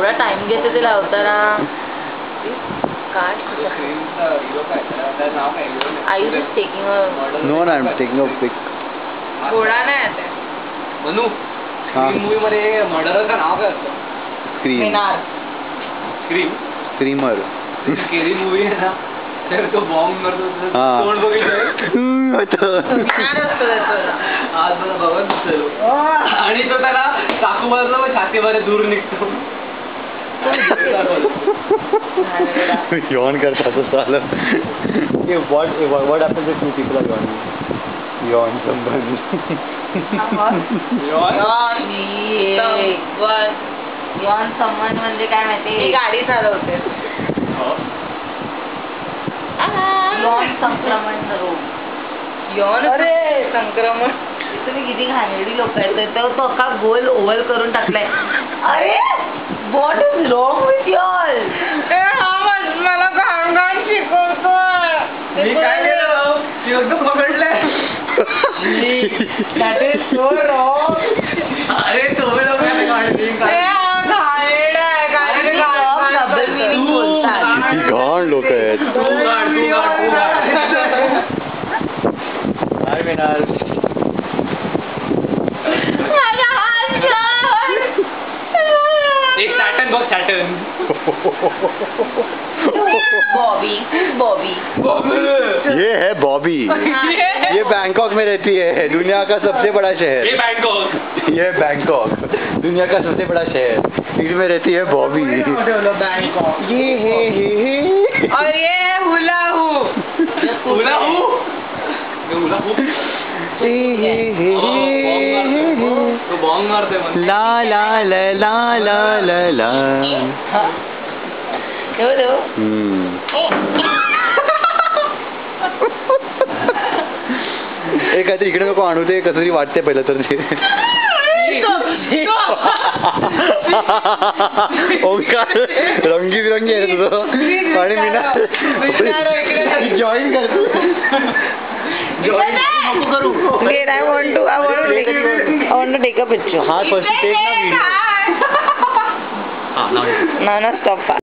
एवढा टाइम घेते ते लावताना. काय I is taking a no ना, आय एम टेकिंग अ पिक. घोडा नाही आता मनू मूवी मध्ये मर्डरचं नाव काय असतं? स्क्रीम. स्क्रीमर. स्केरी मूवी आहे ना, तर तो बॉम्ब मारतो, तोंड बघितलं आज मला बघत दिसतो. आणि तो त्याला चाकू मारला मग छातीवर दूर निघतो. यॉन करता तो साला. What happens if two people are yawning? Yawn somebody. Yon someone म्हणजे काय माहिती? मी गाडी चालवते. यॉन संक्रमण रोग. यॉन अरे संक्रमण. तुम्ही किती घाणेरडी लोक आहेत. तो अख्खा गोल ओव्हल करून टाकलाय. अरे what is wrong with you all? मला घाण घाण शिकवतोय. मी काय केलं? एकदम पकडलंय. That is so wrong. अरे तुम्ही लोक घाण लोक आहेत. काय मिळणार? एक सॅटर्न बघ, सॅटर्न. बॉबी. ये है बॉबी. ये बैंकॉक में रहती है, दुनिया का सबसे बड़ा शहर. ये बैंकॉक. ये बैंकॉक दुनिया का सबसे बड़ा शहर. इसमें रहती है बॉबी. ये है और ये है हुला हू. तो बॉम्ब मारते म्हणजे. ला ला ला ला ला ला ला. एक काहीतरी इकडे नको आणू. ते कसं तरी वाटते पहिलं तर ते. ओंकार रंगीबिरंगी आहे तुझं. आणि मी ना जॉईन करतो. I want to take a picture. हाँ, first take ना video. हाँ, now. No, stop.